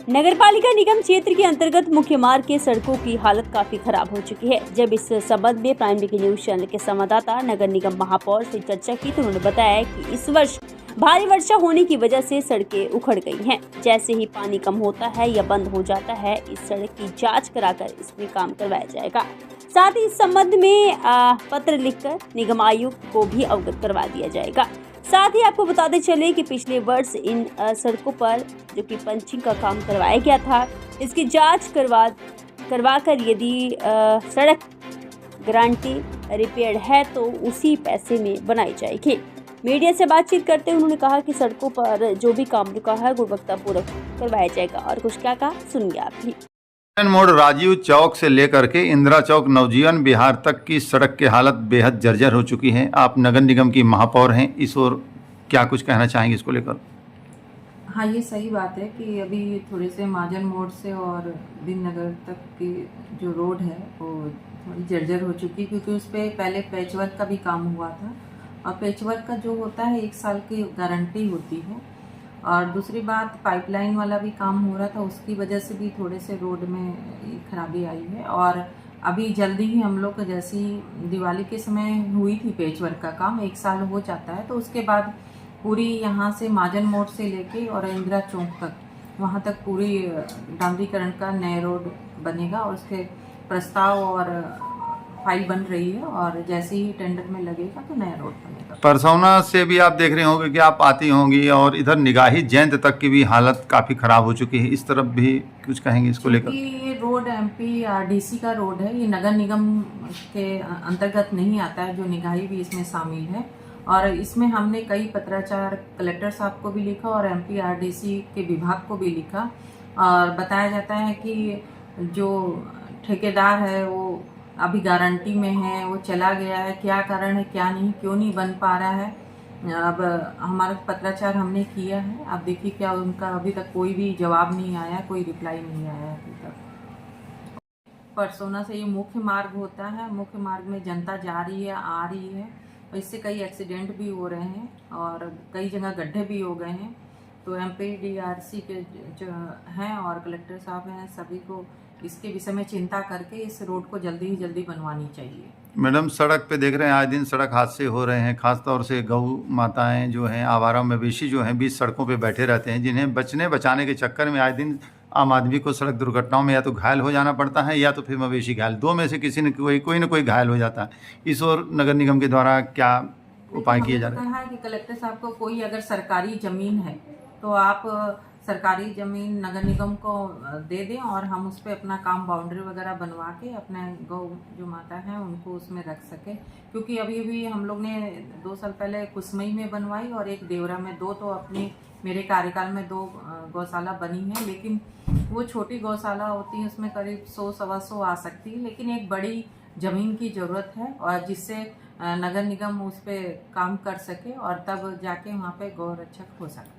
नगरपालिका निगम क्षेत्र के अंतर्गत मुख्य मार्ग के सड़कों की हालत काफी खराब हो चुकी है। जब इस संबंध में प्राइम ब्रेकिंग न्यूज चैनल के संवाददाता नगर निगम महापौर से चर्चा की तो उन्होंने बताया कि इस वर्ष भारी वर्षा होने की वजह से सड़कें उखड़ गई हैं। जैसे ही पानी कम होता है या बंद हो जाता है, इस सड़क की जांच कराकर इसमें काम करवाया जाएगा। साथ ही इस संबंध में पत्र लिखकर निगम आयुक्त को भी अवगत करवा दिया जाएगा। साथ ही आपको बताते चले कि पिछले वर्ष इन सड़कों पर जो कि पंचिंग का काम करवाया गया था, इसकी जांच करवाकर यदि सड़क गारंटी रिपेयर है तो उसी पैसे में बनाई जाएगी। मीडिया से बातचीत करते हुए उन्होंने कहा कि सड़कों पर जो भी काम रुका है गुणवत्तापूर्वक करवाया जाएगा। और कुछ क्या कहा, सुनिए आप भी। मोड़ राजीव चौक से लेकर के इंदिरा चौक नवजीवन विहार तक की सड़क की हालत बेहद जर्जर हो चुकी है। आप नगर निगम की महापौर हैं, इस ओर क्या कुछ कहना चाहेंगे इसको लेकर? हाँ, ये सही बात है कि अभी थोड़े से महाजन मोड़ से और दिन नगर तक की जो रोड है वो थोड़ी जर्जर हो चुकी है, क्योंकि उस पर पहले पैचवर्क का भी काम हुआ था। और पैचवर्क का जो होता है 1 साल की गारंटी होती है। और दूसरी बात, पाइपलाइन वाला भी काम हो रहा था, उसकी वजह से भी थोड़े से रोड में खराबी आई है। और अभी जल्दी ही हम लोग जैसी दिवाली के समय हुई थी पैचवर्क का काम, 1 साल हो जाता है, तो उसके बाद पूरी यहाँ से महाजन मोड़ से लेके और इंदिरा चौक तक वहाँ तक पूरी डामरीकरण का नया रोड बनेगा। और उसके प्रस्ताव और फाइल बन रही है, और जैसे ही टेंडर में लगेगा तो नया रोड बनेगा। परसौना से भी आप देख रहे होंगे कि आप आती होंगी, और इधर निगाही जयंत तक की भी हालत काफ़ी ख़राब हो चुकी है। इस तरफ भी कुछ कहेंगे इसको लेकर? ये रोड MPRDC का रोड है, ये नगर निगम के अंतर्गत नहीं आता है, जो निगाही भी इसमें शामिल है। और इसमें हमने कई पत्राचार कलेक्टर साहब को भी लिखा और MPRDC के विभाग को भी लिखा, और बताया जाता है कि जो ठेकेदार है वो अभी गारंटी में है, वो चला गया है, क्या कारण है, क्या नहीं, क्यों नहीं बन पा रहा है। अब हमारा पत्राचार हमने किया है, अब देखिए क्या उनका अभी तक कोई भी जवाब नहीं आया, कोई रिप्लाई नहीं आया अभी तक। परसोना से ये मुख्य मार्ग होता है, मुख्य मार्ग में जनता जा रही है, आ रही है, और इससे कई एक्सीडेंट भी हो रहे हैं और कई जगह गड्ढे भी हो गए हैं। तो MPDRC के जो हैं और कलेक्टर साहब हैं, सभी को इसके विषय में चिंता करके इस रोड को जल्दी ही जल्दी बनवानी चाहिए। मैडम, सड़क पे देख रहे हैं आए दिन सड़क हादसे हो रहे हैं, खासतौर से गौ माताएं जो हैं, आवारा मवेशी जो हैं, बीच सड़कों पे बैठे रहते हैं, जिन्हें बचाने के चक्कर में आए दिन आम आदमी को सड़क दुर्घटनाओं में या तो घायल हो जाना पड़ता है या तो फिर मवेशी घायल, दो में से किसी न कोई न कोई घायल हो जाता है। इस ओर नगर निगम के द्वारा क्या उपाय किए जा रहे हैं? कहा है कि कलेक्टर साहब को कोई अगर सरकारी ज़मीन है तो आप सरकारी ज़मीन नगर निगम को दे दें, और हम उस पर अपना काम बाउंड्री वगैरह बनवा के अपने गौ जो माता है उनको उसमें रख सके। क्योंकि अभी हम लोग ने 2 साल पहले कुसमई में बनवाई और एक देवरा में, 2 तो अपनी मेरे कार्यकाल में 2 गौशाला बनी है, लेकिन वो छोटी गौशाला होती है, उसमें करीब 100-125 आ सकती है, लेकिन एक बड़ी ज़मीन की ज़रूरत है, और जिससे नगर निगम उस पर काम कर सके और तब जाके वहाँ पे गौ रक्षक हो सके।